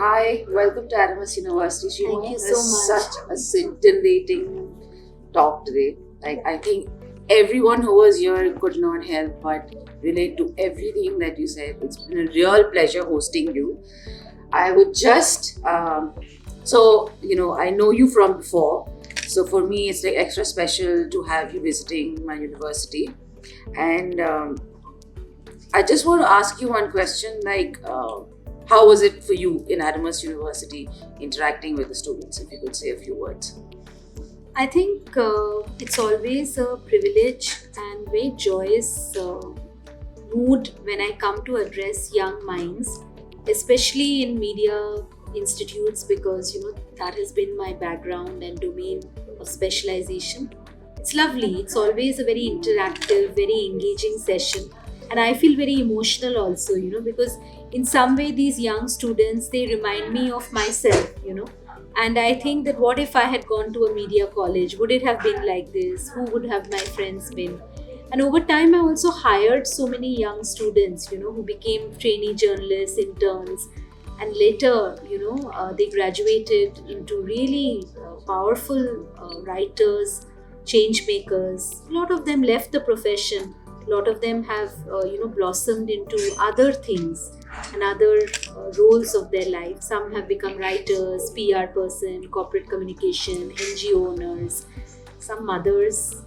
Hi, welcome to Adamas University. Thank you Sreemoyee so has much. such a scintillating talk today. I think everyone who was here could not help but relate to everything that you said. It's been a real pleasure hosting you. I would just, I know you from before. So for me, it's like extra special to have you visiting my university. And I just want to ask you one question how was it for you in Adamas University interacting with the students? If you could say a few words. I think it's always a privilege and very joyous mood when I come to address young minds, especially in media institutes, because that has been my background and domain of specialization. It's lovely. It's always a very interactive, very engaging session, and I feel very emotional also, because in some way these young students, they remind me of myself. And I think that what if I had gone to a media college? Would it have been like this? Who would have my friends been? And over time, I also hired so many young students, who became trainee journalists, interns, and later, they graduated into really powerful writers, change makers. A lot of them left the profession. A lot of them have, blossomed into other things and other roles of their life. Some have become writers, PR person, corporate communication, NGO owners, some mothers,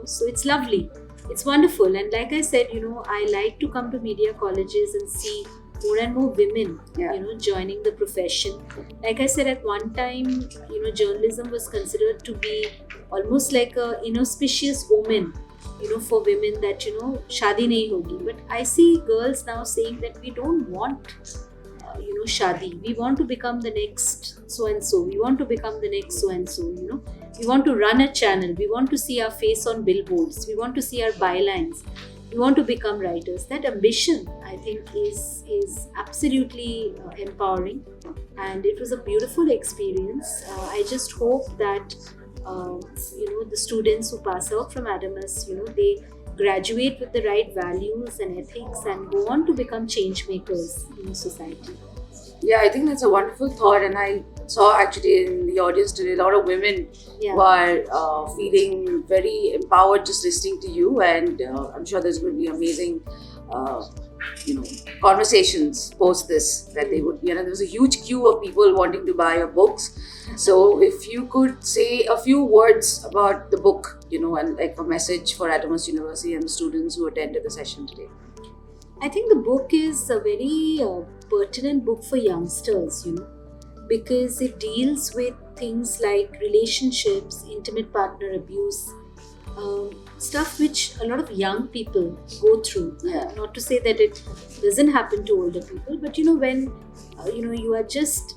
So it's lovely. It's wonderful. And like I said, I like to come to media colleges and see more and more women, joining the profession. Like I said, at one time, journalism was considered to be almost like a inauspicious omen, for women, that shadi nahi hogi. But I see girls now saying that we don't want shadi. We want to become the next so and so. We want to become the next so and so. We want to run a channel. We want to see our face on billboards. We want to see our bylines. We want to become writers. That ambition, I think, is absolutely empowering, and it was a beautiful experience. I just hope that the students who pass out from Adamas, they graduate with the right values and ethics and go on to become change makers in society. Yeah, I think that's a wonderful thought, and I saw actually in the audience today a lot of women Yeah. who are feeling very empowered just listening to you, and I'm sure there's going to be amazing, uh, conversations post this that they would be. And there was a huge queue of people wanting to buy your books. So if you could say a few words about the book, and like a message for Adamas University and the students who attended the session today. I think the book is a very pertinent book for youngsters, because it deals with things like relationships, intimate partner abuse, stuff which a lot of young people go through. Yeah. Not to say that it doesn't happen to older people, but when you are just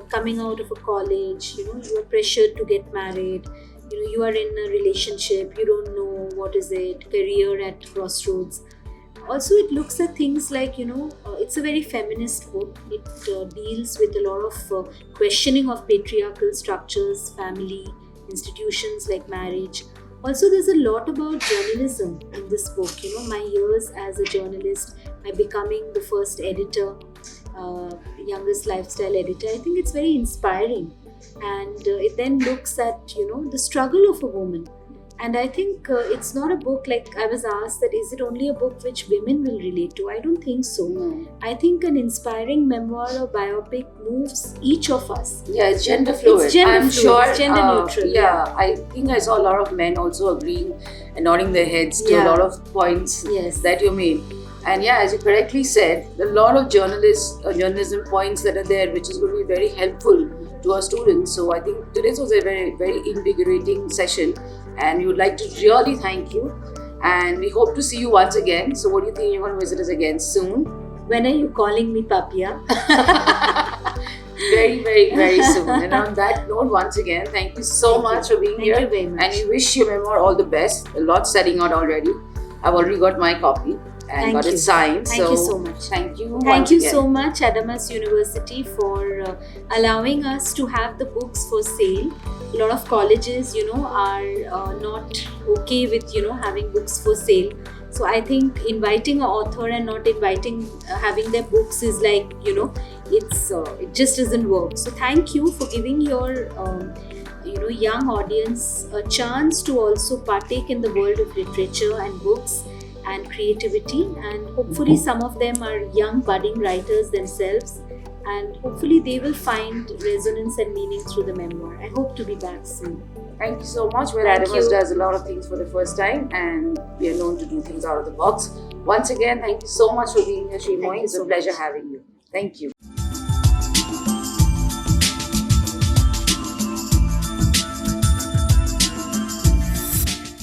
coming out of a college, you are pressured to get married, you are in a relationship, you don't know what is it, career at crossroads. Also, it looks at things like, it's a very feminist book. It deals with a lot of questioning of patriarchal structures, family, institutions like marriage. Also, there's a lot about journalism in this book. My years as a journalist, by becoming the first editor, youngest lifestyle editor. I think it's very inspiring. And it then looks at, the struggle of a woman. And I think it's not a book, like I was asked, that is it only a book which women will relate to? I don't think so. No. I think an inspiring memoir or biopic moves each of us. Yeah, it's gender fluid. It's gender I'm fluid, sure. it's gender neutral. Yeah, I think I saw a lot of men also agreeing and nodding their heads to a Yeah. lot of points Yes. that you made. And yeah, as you correctly said, a lot of journalism points that are there, which is going to be very helpful to our students. So I think today's was a very, very invigorating session, and we would like to really thank you. And we hope to see you once again. So what do you think, you're going to visit us again soon? When are you calling me Papia? Very, very, very soon. And on that note, once again, thank you so much for being Thank here. you very much. And we wish your memoir all the best. A lot setting out already. I've already got my copy and Thank got you. it signed. Thank you so much. Thank you. Thank once you again. so much, Adamas University, for allowing us to have the books for sale. A lot of colleges, are not okay with, having books for sale. So I think inviting an author and not inviting having their books is like, it just doesn't work. So thank you for giving your young audience a chance to also partake in the world of literature and books and creativity, and hopefully some of them are young budding writers themselves, and hopefully they will find resonance and meaning through the memoir. I hope to be back soon. Thank you so much. Well, Thank Adamas you. does a lot of things for the first time, and we are known to do things out of the box. Once again, thank you so much for being here, Sreemoyee. Thank you It's a so pleasure much. having you. Thank you.